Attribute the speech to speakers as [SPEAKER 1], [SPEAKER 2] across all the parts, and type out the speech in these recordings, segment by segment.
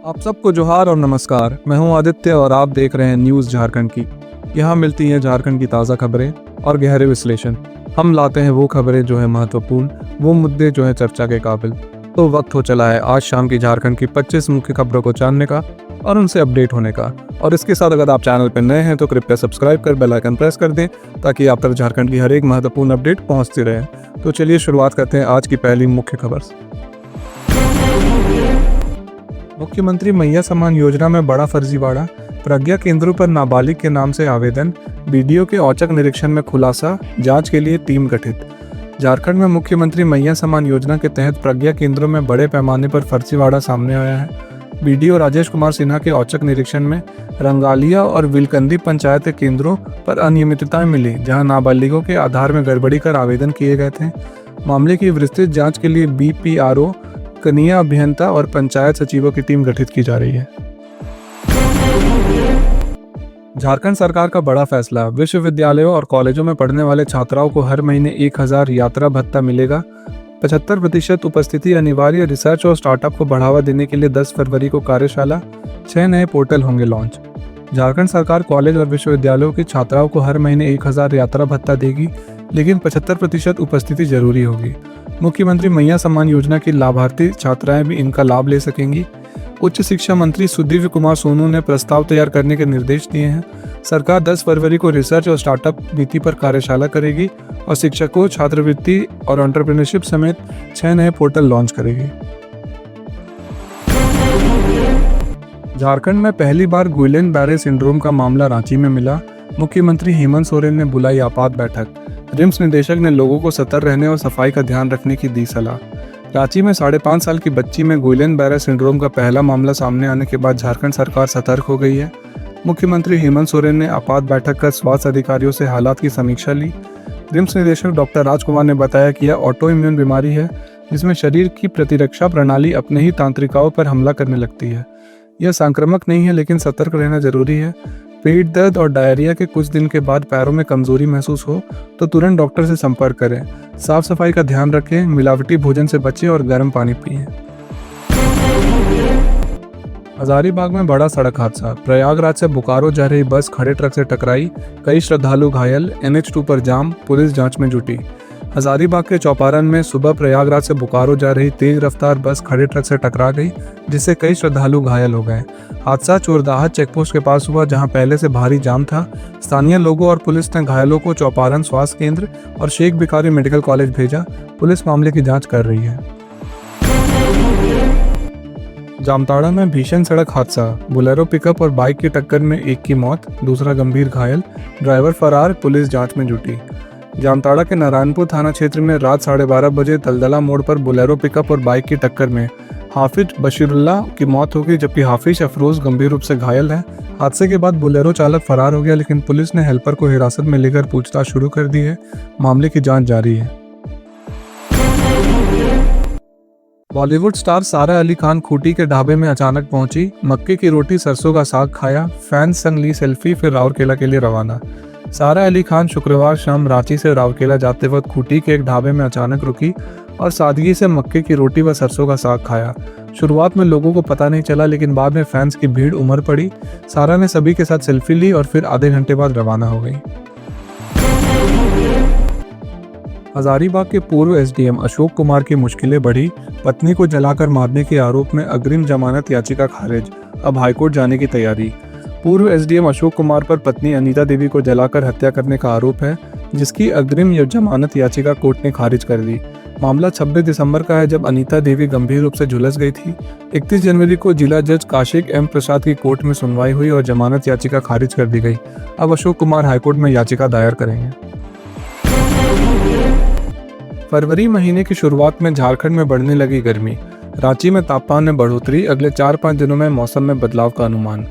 [SPEAKER 1] आप सबको जोहार और नमस्कार। मैं हूं आदित्य और आप देख रहे हैं न्यूज़ झारखंड की। यहाँ मिलती हैं झारखंड की ताज़ा खबरें और गहरे विश्लेषण। हम लाते हैं वो खबरें जो है महत्वपूर्ण, वो मुद्दे जो है चर्चा के काबिल। तो वक्त हो चला है आज शाम की झारखंड की 25 मुख्य खबरों को जानने का और उनसे अपडेट होने का। और इसके साथ अगर आप चैनल पर नए हैं तो कृपया सब्सक्राइब कर बेल आइकन प्रेस कर दें ताकि आप तक झारखंड की हर एक महत्वपूर्ण अपडेट पहुँचती रहे। तो चलिए शुरुआत करते हैं आज की पहली मुख्य खबर से। मुख्यमंत्री मैया सम्मान योजना में बड़ा फर्जीवाड़ा, प्रज्ञा केंद्रों पर नाबालिग के नाम से आवेदन, बीडीओ के औचक निरीक्षण में खुलासा, जांच के लिए टीम गठित। झारखंड में मुख्यमंत्री मैया सम्मान योजना के तहत प्रज्ञा केंद्रों में बड़े पैमाने पर फर्जीवाड़ा सामने आया है। बीडीओ राजेश कुमार सिन्हा के औचक निरीक्षण में रंगालिया और विलकंदी पंचायत केंद्रों पर अनियमितताएं मिली, जहां नाबालिगों के आधार में गड़बड़ी कर आवेदन किए गए थे। मामले की विस्तृत जांच के लिए बीपीआरओ, कनीय अभियंता और पंचायत सचिवों की टीम गठित की जा रही है। झारखंड सरकार का बड़ा फैसला, विश्वविद्यालयों और कॉलेजों में पढ़ने वाले छात्राओं को हर महीने 1000 यात्रा भत्ता मिलेगा। 75% उपस्थिति अनिवार्य। रिसर्च और स्टार्टअप को बढ़ावा देने के लिए 10 फरवरी को कार्यशाला, 6 नए पोर्टल होंगे लॉन्च। झारखंड सरकार कॉलेज और विश्वविद्यालयों की छात्राओं को हर महीने 1000 यात्रा भत्ता देगी, लेकिन 75% उपस्थिति जरूरी होगी। मुख्यमंत्री मैया सम्मान योजना की लाभार्थी छात्राएं भी इनका लाभ ले सकेंगी। उच्च शिक्षा मंत्री सुदीव्य कुमार सोनू ने प्रस्ताव तैयार करने के निर्देश दिए हैं। सरकार 10 फरवरी को रिसर्च और स्टार्टअप नीति पर कार्यशाला करेगी और शिक्षकों, छात्रवृत्ति और एंटरप्रेन्योरशिप समेत 6 नए पोर्टल लॉन्च करेगी। झारखंड में पहली बार गुइलेन बैरे सिंड्रोम का मामला रांची में मिला। मुख्यमंत्री हेमंत सोरेन ने बुलाई आपात बैठक। रिम्स निदेशक ने लोगों को सतर्क रहने और सफाई का ध्यान रखने की दी सलाह। रांची में 5.5 साल की बच्ची में गुइलेन बैरे सिंड्रोम का पहला मामला सामने आने के बाद झारखंड सरकार सतर्क हो गई है। मुख्यमंत्री हेमंत सोरेन ने आपात बैठक कर स्वास्थ्य अधिकारियों से हालात की समीक्षा ली। रिम्स निदेशक डॉक्टर राजकुमार ने बताया कि यह ऑटो इम्यून बीमारी है, जिसमें शरीर की प्रतिरक्षा प्रणाली अपने ही तंत्रिकाओं पर हमला करने लगती है। यह संक्रामक नहीं है, लेकिन सतर्क रहना जरूरी है। पेट दर्द और डायरिया के कुछ दिन के बाद पैरों में कमजोरी महसूस हो तो तुरंत डॉक्टर से संपर्क करें। साफ सफाई का ध्यान रखें, मिलावटी भोजन से बचें और गर्म पानी पिएं। हजारीबाग में बड़ा सड़क हादसा, प्रयागराज से बोकारो जा रही बस खड़े ट्रक से टकराई, कई श्रद्धालु घायल, NH2 पर जाम, पुलिस जांच में जुटी। हजारीबाग के चौपारण में सुबह प्रयागराज से बोकारो जा रही तेज रफ्तार बस खड़े ट्रक से टकरा गई, जिससे कई श्रद्धालु घायल हो गए। हादसा चोरदाहत चेकपोस्ट के पास हुआ, जहां पहले से भारी जाम था। स्थानीय लोगों और पुलिस ने घायलों को चौपारण स्वास्थ्य केंद्र और शेख भिखारी मेडिकल कॉलेज भेजा। पुलिस मामले की जांच कर रही है। जामताड़ा में भीषण सड़क हादसा, बोलेरो पिकअप और बाइक की टक्कर में एक की मौत, दूसरा गंभीर घायल, ड्राइवर फरार, पुलिस जांच में जुटी। जामताड़ा के नारायणपुर थाना क्षेत्र में रात 12:30 बजे दलदला मोड़ पर बोलेरो पिकअप और बाइक की टक्कर में हाफिज बशीरुल्ला की मौत हो गई, जबकि हाफिज अफरोज गंभीर रूप से घायल है। हादसे के बाद बोलेरो चालक फरार हो गया, लेकिन पुलिस ने हेल्पर को हिरासत में लेकर पूछताछ शुरू कर दी है। मामले की जांच जारी है। बॉलीवुड स्टार सारा अली खान खूंटी के ढाबे में अचानक पहुंची, मक्के की रोटी सरसों का साग खाया, फैंस संग ली सेल्फी, फिर राउरकेला के लिए रवाना। सारा अली खान शुक्रवार शाम रांची से राउरकेला जाते वक्त खूंटी के एक ढाबे में अचानक रुकी और सादगी से मक्के की रोटी व सरसों का साग खाया। शुरुआत में लोगों को पता नहीं चला, लेकिन बाद में फैंस की भीड़ उमड़ पड़ी। सारा ने सभी के साथ सेल्फी ली और फिर आधे घंटे बाद रवाना हो गई। हजारीबाग के पूर्व एसडीएम अशोक कुमार की मुश्किलें बढ़ी, पत्नी को जलाकर मारने के आरोप में अग्रिम जमानत याचिका खारिज, अब हाईकोर्ट जाने की तैयारी। पूर्व एसडीएम अशोक कुमार पर पत्नी अनीता देवी को जलाकर हत्या करने का आरोप है, जिसकी अग्रिम जमानत याचिका कोर्ट ने खारिज कर दी। मामला 26 दिसंबर का है, जब अनीता देवी गंभीर रूप से झुलस गई थी। 31 जनवरी को जिला जज काशिक एम प्रसाद की कोर्ट में सुनवाई हुई और जमानत याचिका खारिज कर दी गई। अब अशोक कुमार हाईकोर्ट में याचिका दायर करेंगे। फरवरी महीने की शुरुआत में झारखंड में बढ़ने लगी गर्मी, रांची में तापमान में बढ़ोतरी, अगले 4-5 दिनों में मौसम में बदलाव का अनुमान।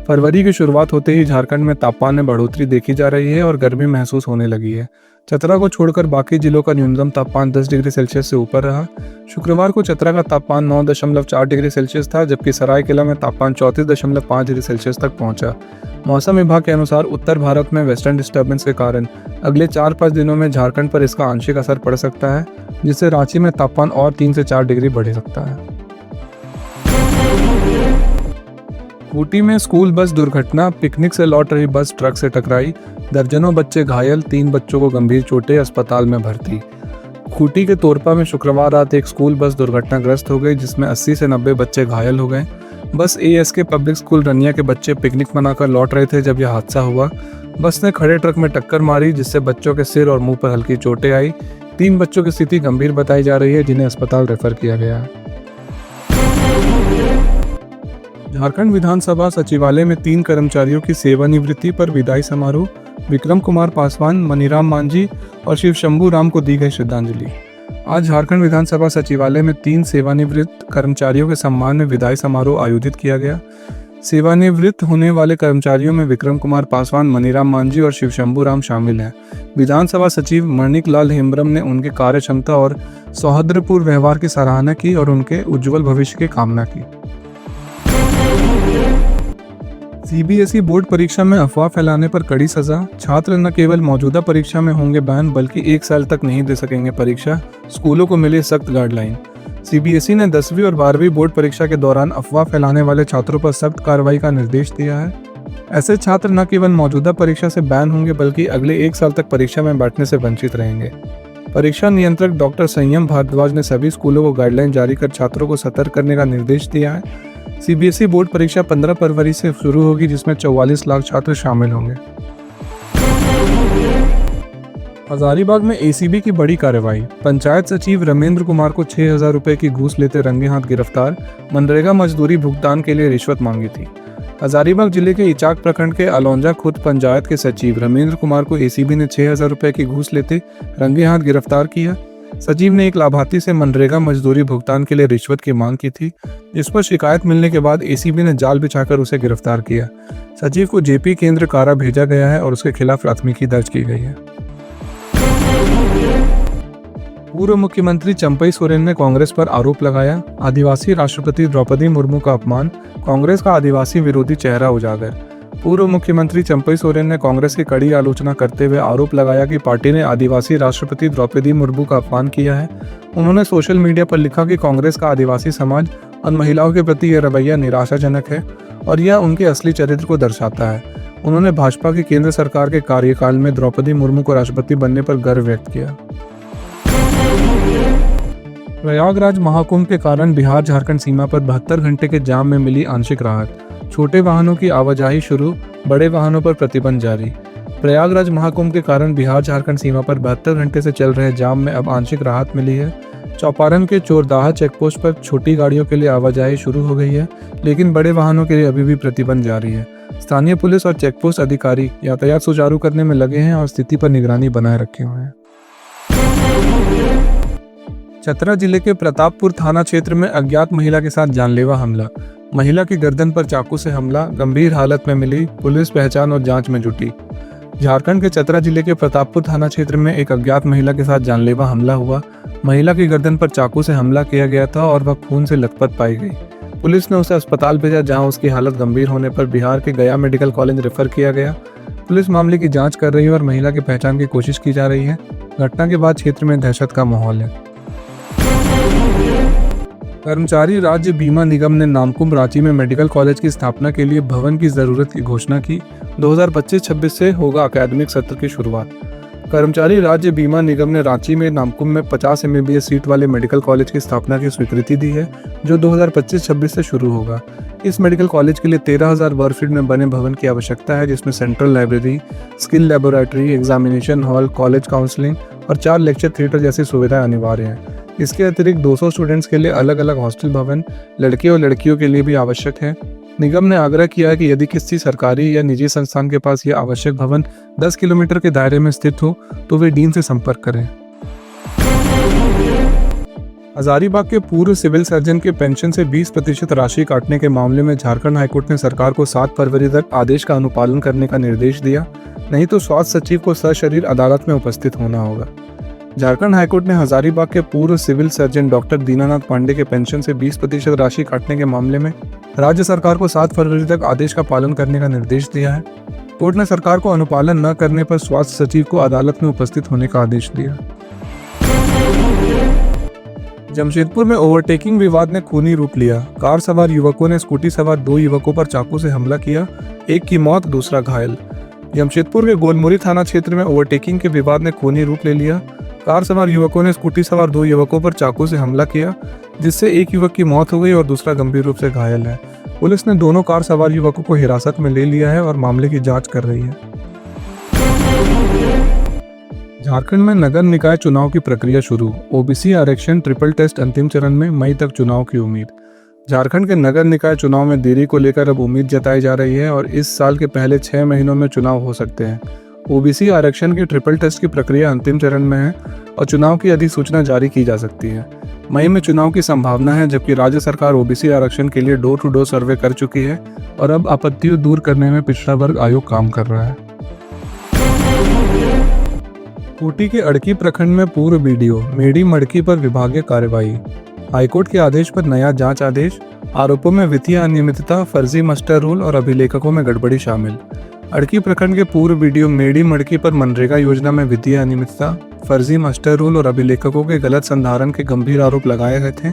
[SPEAKER 1] फरवरी की शुरुआत होते ही झारखंड में तापमान में बढ़ोतरी देखी जा रही है और गर्मी महसूस होने लगी है। चतरा को छोड़कर बाकी जिलों का न्यूनतम तापमान 10 डिग्री सेल्सियस से ऊपर रहा। शुक्रवार को चतरा का तापमान 9.4 डिग्री सेल्सियस था, जबकि सरायकेला में तापमान 34.5 डिग्री सेल्सियस तक पहुंचा। मौसम विभाग के अनुसार उत्तर भारत में वेस्टर्न डिस्टर्बेंस के कारण अगले 4-5 दिनों में झारखंड पर इसका आंशिक असर पड़ सकता है, जिससे रांची में तापमान और 3 से 4 डिग्री बढ़ सकता है। खूंटी में स्कूल बस दुर्घटना, पिकनिक से लौट रही बस ट्रक से टकराई, दर्जनों बच्चे घायल, 3 बच्चों को गंभीर चोटें, अस्पताल में भर्ती। खूंटी के तोरपा में शुक्रवार रात एक स्कूल बस दुर्घटनाग्रस्त हो गई जिसमें 80 से 90 बच्चे घायल हो गए। बस एएसके पब्लिक स्कूल रनिया के बच्चे पिकनिक मनाकर लौट रहे थे जब यह हादसा हुआ। बस ने खड़े ट्रक में टक्कर मारी जिससे बच्चों के सिर और मुंह पर हल्की चोटें आई। 3 बच्चों की स्थिति गंभीर बताई जा रही है जिन्हें अस्पताल रेफर किया गया है। झारखंड विधानसभा सचिवालय में 3 कर्मचारियों की सेवानिवृत्ति पर विदाई समारोह, विक्रम कुमार पासवान, मनीराम मांझी और शिव शंभू राम को दी गई श्रद्धांजलि। आज झारखंड विधानसभा सचिवालय में 3 सेवानिवृत्त कर्मचारियों के सम्मान में विदाई समारोह आयोजित किया गया। सेवानिवृत्त होने वाले कर्मचारियों में विक्रम कुमार पासवान, मनीराम मांझी और शिव शंभू राम शामिल हैं। विधानसभा सचिव मणिक लाल हेम्ब्रम ने उनके कार्य क्षमता और सौहार्दपूर्ण व्यवहार की सराहना की और उनके उज्जवल भविष्य की कामना की। सीबीएसई बोर्ड परीक्षा में अफवाह फैलाने पर कड़ी सजा, छात्र न केवल मौजूदा परीक्षा में होंगे बैन बल्कि 1 साल तक नहीं दे सकेंगे परीक्षा, स्कूलों को मिली सख्त गाइडलाइन। सीबीएसई ने 10वीं और 12वीं बोर्ड परीक्षा के दौरान अफवाह फैलाने वाले छात्रों पर सख्त कार्रवाई का निर्देश दिया है। ऐसे छात्र न केवल मौजूदा परीक्षा से बैन होंगे बल्कि अगले 1 साल तक परीक्षा में बैठने से वंचित रहेंगे। परीक्षा नियंत्रक डॉक्टर संयम भारद्वाज ने सभी स्कूलों को गाइडलाइन जारी कर छात्रों को सतर्क करने का निर्देश दिया है। सीबीएसई बोर्ड परीक्षा 15 फरवरी से शुरू होगी जिसमें 44 लाख छात्र शामिल होंगे। हजारीबाग में एसीबी की बड़ी कार्रवाई, पंचायत सचिव रमेंद्र कुमार को 6,000 रुपए की घूस लेते रंगे हाथ गिरफ्तार, मनरेगा मजदूरी भुगतान के लिए रिश्वत मांगी थी। हजारीबाग जिले के इचाक प्रखंड के अलौंजा खुर्द पंचायत के सचिव रमेंद्र कुमार को एसीबी ने 6,000 रुपए की घूस लेते रंगे हाथ गिरफ्तार किया। सचिव ने एक लाभार्थी से मनरेगा मजदूरी भुगतान के लिए रिश्वत की मांग की थी, जिस पर शिकायत मिलने के बाद एसीबी ने जाल बिछाकर उसे गिरफ्तार किया। सचिव को जेपी केंद्र कारा भेजा गया है और उसके खिलाफ प्राथमिकी दर्ज की गई है। पूर्व मुख्यमंत्री चंपई सोरेन ने कांग्रेस पर आरोप लगाया, आदिवासी राष्ट्रपति द्रौपदी मुर्मू का अपमान, कांग्रेस का आदिवासी विरोधी चेहरा उजागर। पूर्व मुख्यमंत्री चंपई सोरेन ने कांग्रेस की कड़ी आलोचना करते हुए आरोप लगाया कि पार्टी ने आदिवासी राष्ट्रपति द्रौपदी मुर्मू का अपमान किया है। उन्होंने सोशल मीडिया पर लिखा कि कांग्रेस का आदिवासी समाज और महिलाओं के प्रति यह रवैया निराशाजनक है और यह उनके असली चरित्र को दर्शाता है। उन्होंने भाजपा की केंद्र सरकार के कार्यकाल में द्रौपदी मुर्मू को राष्ट्रपति बनने पर गर्व व्यक्त किया। प्रयागराज महाकुंभ के कारण बिहार झारखंड सीमा पर 72 घंटे के जाम में मिली आंशिक राहत, छोटे वाहनों की आवाजाही शुरू, बड़े वाहनों पर प्रतिबंध जारी। प्रयागराज महाकुंभ के कारण बिहार झारखंड सीमा पर 72 घंटे से चल रहे जाम में अब आंशिक राहत मिली है। चौपारण के चोरदाहा चेकपोस्ट पर छोटी गाड़ियों के लिए आवाजाही शुरू हो गई है, लेकिन बड़े वाहनों के लिए अभी भी प्रतिबंध जारी है। स्थानीय पुलिस और चेकपोस्ट अधिकारी यातायात सुचारू करने में लगे हैं और स्थिति पर निगरानी बनाए रखे हुए हैं। चतरा जिले के प्रतापपुर थाना क्षेत्र में अज्ञात महिला के साथ जानलेवा हमला, महिला की गर्दन पर चाकू से हमला, गंभीर हालत में मिली, पुलिस पहचान और जांच में जुटी। झारखंड के चतरा जिले के प्रतापपुर थाना क्षेत्र में एक अज्ञात महिला के साथ जानलेवा हमला हुआ। महिला की गर्दन पर चाकू से हमला किया गया था और वह खून से लथपथ पाई गई। पुलिस ने उसे अस्पताल भेजा जहां उसकी हालत गंभीर होने पर बिहार के गया मेडिकल कॉलेज रेफर किया गया। पुलिस मामले की जांच कर रही है और महिला की पहचान की कोशिश की जा रही है। घटना के बाद क्षेत्र में दहशत का माहौल है। कर्मचारी राज्य बीमा निगम ने नामकुम रांची में मेडिकल कॉलेज की स्थापना के लिए भवन की जरूरत की घोषणा की। 2025-26 से होगा अकादमिक सत्र की शुरुआत। कर्मचारी राज्य बीमा निगम ने रांची में नामकुम में 50 MBBS सीट वाले मेडिकल कॉलेज की स्थापना की स्वीकृति दी है, जो 2025-26 से शुरू होगा। इस मेडिकल कॉलेज के लिए 13,000 वर्ग फीट में बने भवन की आवश्यकता है, जिसमें central library, skill laboratory, examination hall, college counselling और 4 लेक्चर थिएटर जैसी सुविधाएं अनिवार्य हैं। इसके अतिरिक्त 200 स्टूडेंट्स के लिए अलग अलग हॉस्टल भवन लड़के और लड़कियों के लिए भी आवश्यक है। निगम ने आग्रह किया है कि यदि किसी सरकारी या निजी संस्थान के पास यह आवश्यक भवन 10 किलोमीटर के दायरे में स्थित हो तो वे डीन से संपर्क करें। हजारीबाग के पूर्व सिविल सर्जन के पेंशन से 20% राशि काटने के मामले में झारखंड हाईकोर्ट ने सरकार को 7 फरवरी तक आदेश का अनुपालन करने का निर्देश दिया, नहीं तो स्वास्थ्य सचिव को सशरीर अदालत में उपस्थित होना होगा। झारखंड हाईकोर्ट ने हजारीबाग के पूर्व civil surgeon doctor Dinanath Pandey के पेंशन से 20% राशि काटने के मामले में राज्य सरकार को 7 फरवरी तक आदेश का पालन करने का निर्देश दिया है। कोर्ट ने सरकार को अनुपालन न करने पर स्वास्थ्य सचिव को अदालत में उपस्थित होने का आदेश दिया। जमशेदपुर में ओवरटेकिंग विवाद ने खूनी रूप लिया। कार सवार युवकों ने स्कूटी सवार 2 युवकों पर चाकू से हमला किया, एक की मौत दूसरा घायल। जमशेदपुर के गोलमुरी थाना क्षेत्र में ओवरटेकिंग के विवाद ने खूनी रूप ले लिया। कार सवार युवकों ने स्कूटी सवार 2 युवकों पर चाकू से हमला किया, जिससे एक युवक की मौत हो गई और दूसरा गंभीर रूप से घायल है। पुलिस ने दोनों कार सवार युवकों को हिरासत में ले लिया है और मामले की जांच कर रही है। झारखंड में नगर निकाय चुनाव की प्रक्रिया शुरू। ओबीसी आरक्षण ट्रिपल टेस्ट अंतिम चरण में, मई तक चुनाव की उम्मीद। झारखंड के नगर निकाय चुनाव में देरी को लेकर अब उम्मीद जताई जा रही है और इस साल के पहले 6 महीनों में चुनाव हो सकते हैं। ओबीसी आरक्षण के ट्रिपल टेस्ट की प्रक्रिया अंतिम चरण में है और चुनाव की अधिसूचना जारी की जा सकती है। मई में चुनाव की संभावना है, जबकि राज्य सरकार ओबीसी आरक्षण के लिए डोर टू डोर सर्वे कर चुकी है और अब आपत्तियों दूर करने में पिछड़ा वर्ग आयोग काम कर रहा है। खूंटी के अड़की प्रखंड में पूर्व बीडीओ मेडी मड़की पर विभागीय कार्रवाई। हाईकोर्ट के आदेश पर नया जांच आदेश। आरोपों में वित्तीय अनियमितता, फर्जी मास्टर रोल और अभिलेखकों में गड़बड़ी शामिल। अड़की प्रखंड के पूर्व बीडीओ मेडी मड़की पर मनरेगा योजना में वित्तीय अनियमितता, फर्जी मास्टर रोल और अभिलेखकों के गलत संधारण के गंभीर आरोप लगाए गए थे।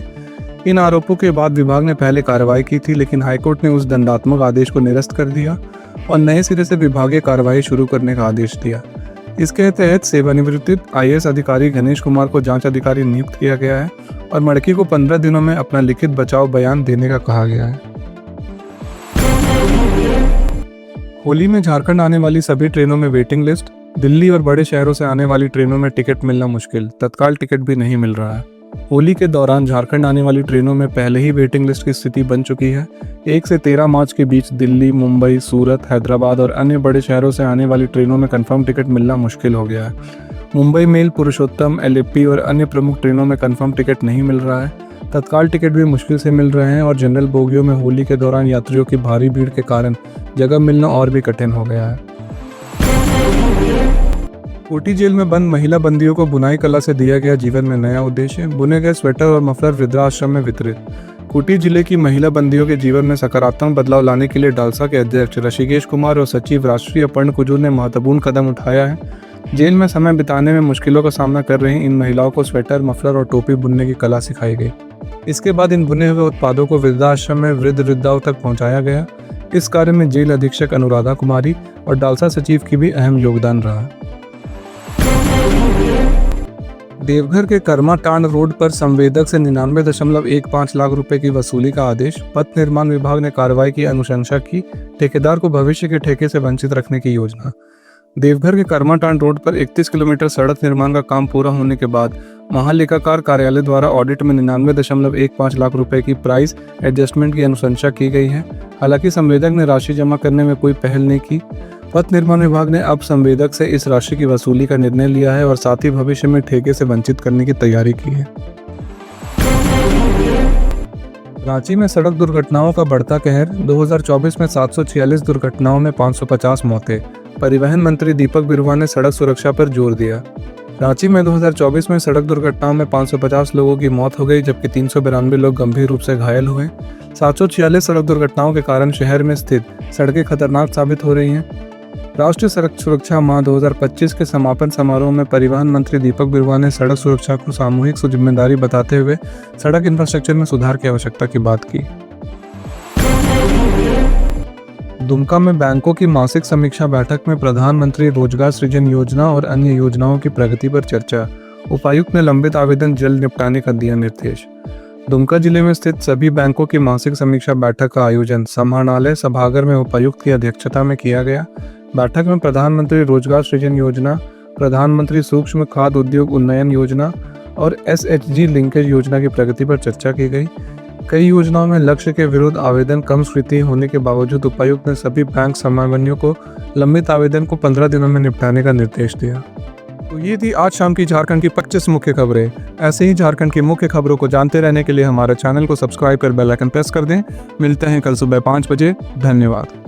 [SPEAKER 1] इन आरोपों के बाद विभाग ने पहले कार्रवाई की थी, लेकिन हाईकोर्ट ने उस दंडात्मक आदेश को निरस्त कर दिया और नए सिरे से विभागीय कार्रवाई शुरू करने का आदेश दिया। इसके तहत सेवानिवृत्त आईएएस अधिकारी गणेश कुमार को जांच अधिकारी नियुक्त किया गया है और मड़की को 15 दिनों में अपना लिखित बचाव बयान देने का कहा गया है। होली में झारखंड आने वाली सभी ट्रेनों में वेटिंग लिस्ट। दिल्ली और बड़े शहरों से आने वाली ट्रेनों में टिकट मिलना मुश्किल, तत्काल टिकट भी नहीं मिल रहा है। होली के दौरान झारखंड आने वाली ट्रेनों में पहले ही वेटिंग लिस्ट की स्थिति बन चुकी है। 1 से 13 मार्च के बीच दिल्ली, मुंबई, सूरत, हैदराबाद और अन्य बड़े शहरों से आने वाली ट्रेनों में कंफर्म टिकट मिलना मुश्किल हो गया है। मुंबई मेल, पुरुषोत्तम, एलएपी और अन्य प्रमुख ट्रेनों में कंफर्म टिकट नहीं मिल रहा है। तत्काल टिकट भी मुश्किल से मिल रहे हैं और जनरल बोगियों में होली के दौरान यात्रियों की भारी भीड़ के कारण जगह मिलना और भी कठिन हो गया है। कोटी जेल में बंद महिला बंदियों को बुनाई कला से दिया गया जीवन में नया उद्देश्य। बुने गए स्वेटर और मफलर वृद्धाश्रम में वितरित। कोटी जिले की महिला बंदियों के जीवन में सकारात्मक बदलाव लाने के लिए डालसा के अध्यक्ष ऋषिकेश कुमार और सचिव राष्ट्रीय पर्ण कुजूर ने महत्वपूर्ण कदम उठाया है। जेल में समय बिताने में मुश्किलों का सामना कर रही इन महिलाओं को स्वेटर, मफलर और टोपी बुनने की कला सिखाई गई। इसके बाद इन बुने हुए उत्पादों को वृद्धाश्रम में वृद्ध वृद्धाओं तक पहुंचाया गया। इस कार्य में जेल अधीक्षक अनुराधा कुमारी और डालसा सचिव की भी अहम योगदान रहा। देवघर के कर्माटांड रोड पर संवेदक से 99.15 लाख रुपए की वसूली का आदेश। पथ निर्माण विभाग ने कार्रवाई की अनुशंसा की। ठेकेदार को भविष्य के ठेके से वंचित रखने की योजना। देवघर के कर्माटांड रोड पर 31 किलोमीटर सड़क निर्माण का काम पूरा होने के बाद महालेखाकार कार्यालय द्वारा ऑडिट में 99.15 लाख रुपए की प्राइस एडजस्टमेंट की अनुशंसा की गई है। हालांकि संवेदक ने राशि जमा करने में कोई पहल नहीं की। पथ निर्माण विभाग ने अब संवेदक से इस राशि की वसूली का निर्णय लिया है और साथ ही भविष्य में ठेके से वंचित करने की तैयारी की है। रांची में सड़क दुर्घटनाओं का बढ़ता कहर। 2024 में 746 दुर्घटनाओं में 550 मौतें। परिवहन मंत्री दीपक बिरुवा ने सड़क सुरक्षा पर जोर दिया। रांची में 2024 में सड़क दुर्घटनाओं में 550 लोगों की मौत हो गई, जबकि 392 लोग गंभीर रूप से घायल हुए। 746 सड़क दुर्घटनाओं के कारण शहर में स्थित सड़कें खतरनाक साबित हो रही हैं। राष्ट्रीय सड़क सुरक्षा माह 2025 के समापन समारोह में परिवहन मंत्री दीपक बिरुवा ने सड़क सुरक्षा को सामूहिक जिम्मेदारी बताते हुए सड़क इंफ्रास्ट्रक्चर में सुधार की आवश्यकता की बात की। दुमका में बैंकों की मासिक समीक्षा बैठक में प्रधानमंत्री रोजगार सृजन योजना और अन्य योजनाओं की प्रगति पर चर्चा। उपायुक्त ने लंबित आवेदन जल्द निपटाने का दिया निर्देश। दुमका जिले में स्थित सभी बैंकों की मासिक समीक्षा बैठक का आयोजन समाहरणालय सभागार में उपायुक्त की अध्यक्षता में किया गया। बैठक में प्रधानमंत्री रोजगार सृजन योजना, प्रधानमंत्री सूक्ष्म खाद्य उद्योग उन्नयन योजना और एसएचजी लिंकेज योजना की प्रगति पर चर्चा की गई। कई योजनाओं में लक्ष्य के विरुद्ध आवेदन कम स्वीकृति होने के बावजूद उपायुक्त ने सभी बैंक समन्वयों को लंबित आवेदन को 15 दिनों में निपटाने का निर्देश दिया। तो ये थी आज शाम की झारखंड की 25 मुख्य खबरें। ऐसे ही झारखंड की मुख्य खबरों को जानते रहने के लिए हमारे चैनल को सब्सक्राइब कर बेल आइकन प्रेस कर दें। मिलते हैं कल सुबह 5 बजे। धन्यवाद।